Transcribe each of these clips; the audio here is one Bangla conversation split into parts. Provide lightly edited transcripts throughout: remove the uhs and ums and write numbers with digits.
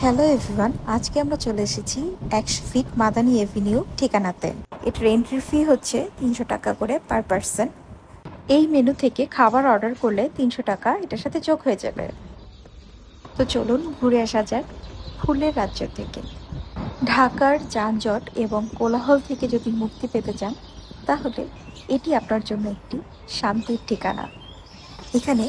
হ্যালো এভরিওয়ান, আজকে আমরা চলে এসেছি 100 ফিট মাদানী এভিনিউ ঠিকানাতে। এটার এন্ট্রি ফি হচ্ছে 300 টাকা করে পার পারসন। এই মেনু থেকে খাবার অর্ডার করলে 300 টাকা এটার সাথে যোগ হয়ে যাবে। তো চলুন ঘুরে আসা যাক ফুলের রাজ্য থেকে। ঢাকার যানজট এবং কোলাহল থেকে যদি মুক্তি পেতে চান তাহলে এটি আপনার জন্য একটি শান্তির ঠিকানা। এখানে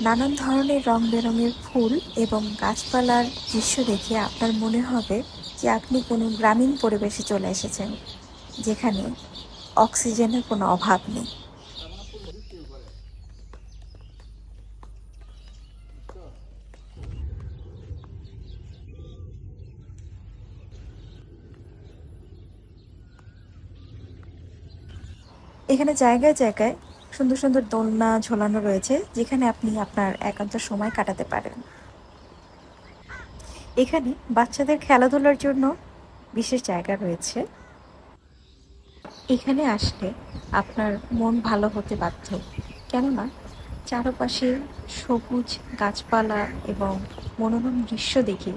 নানান ধরনের রং বেরঙের ফুল এবং গাছপালার দৃশ্য দেখে আপনার মনে হবে যে আপনি কোনো গ্রামীণ পরিবেশে চলে এসেছেন, যেখানে অক্সিজেনের কোনো অভাব নেই। এখানে জায়গায় জায়গায় সুন্দর সুন্দর দোলনা ঝোলানো রয়েছে, যেখানে আপনি আপনার একান্ত সময় কাটাতে পারেন। এখানে বাচ্চাদের খেলাধুলার জন্য বিশেষ জায়গা রয়েছে। এখানে আসলে আপনার মন ভালো হতে বাধ্য, কেননা চারপাশে সবুজ গাছপালা এবং মনোরম দৃশ্য দেখে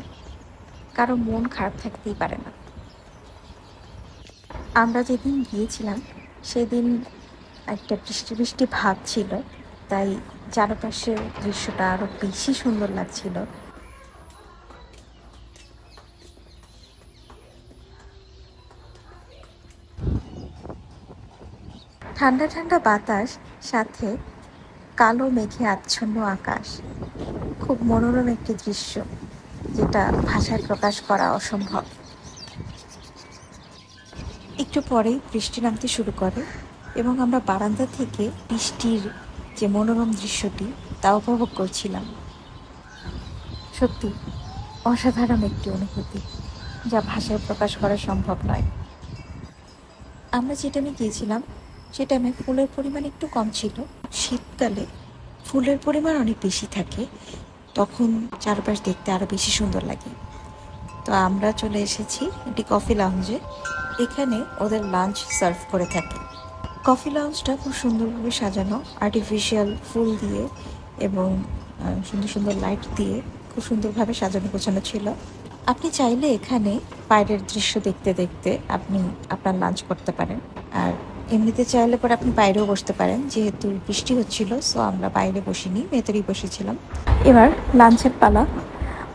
কারো মন খারাপ থাকতেই পারে না। আমরা যেদিন গিয়েছিলাম সেদিন একটা বৃষ্টি বৃষ্টি ভাব ছিল, তাই চারপাশের দৃশ্যটা আরো বেশি সুন্দর লাগছিল। ঠান্ডা ঠান্ডা বাতাস, সাথে কালো মেঘে আচ্ছন্ন আকাশ, খুব মনোরম একটি দৃশ্য, যেটা ভাষায় প্রকাশ করা অসম্ভব। একটু পরেই বৃষ্টি নামতে শুরু করে এবং আমরা বারান্দা থেকে বৃষ্টির যে মনোরম দৃশ্যটি তা উপভোগ করছিলাম। সত্যি অসাধারণ একটি অনুভূতি, যা ভাষায় প্রকাশ করা সম্ভব নয়। আমরা যে টাইমে গিয়েছিলাম সে টাইমে ফুলের পরিমাণ একটু কম ছিল। শীতকালে ফুলের পরিমাণ অনেক বেশি থাকে, তখন চারপাশ দেখতে আরো বেশি সুন্দর লাগে। তো আমরা চলে এসেছি একটি কফি লাউঞ্জে। এখানে ওদের লাঞ্চ সার্ভ করে থাকে। কফি লাউঞ্জটা খুব সুন্দরভাবে সাজানো, আর্টিফিশিয়াল ফুল দিয়ে এবং সুন্দর সুন্দর লাইট দিয়ে খুব সুন্দরভাবে সাজানো গোছানো ছিল। আপনি চাইলে এখানে বাইরের দৃশ্য দেখতে দেখতে আপনি আপনার লাঞ্চ করতে পারেন, আর এমনিতে চাইলে পরে আপনি বাইরেও বসতে পারেন। যেহেতু বৃষ্টি হচ্ছিল, সো আমরা বাইরে বসিনি, ভেতরেই বসেছিলাম। এবার লাঞ্চের পালা।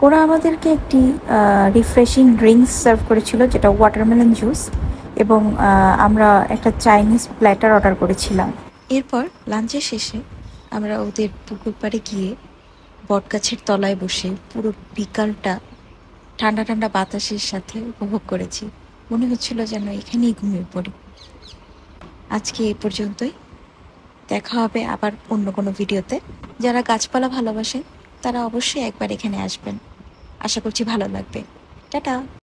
ওরা আমাদেরকে একটি রিফ্রেশিং ড্রিঙ্কস সার্ভ করেছিল, যেটা ওয়াটারমেলন জুস, এবং আমরা একটা চাইনিজ প্ল্যাটার অর্ডার করেছিলাম। এরপর লাঞ্চের শেষে আমরা ওদের পুকুর পাড়ে গিয়ে বটগাছের তলায় বসে পুরো বিকালটা ঠান্ডা ঠান্ডা বাতাসের সাথে উপভোগ করেছি। মনে হচ্ছিল যেন এখানেই ঘুমিয়ে পড়ি। আজকে এই পর্যন্তই। দেখা হবে আবার অন্য কোনো ভিডিওতে। যারা গাছপালা ভালোবাসেন তারা অবশ্যই একবার এখানে আসবেন। আশা করছি ভালো লাগবে। টাটা।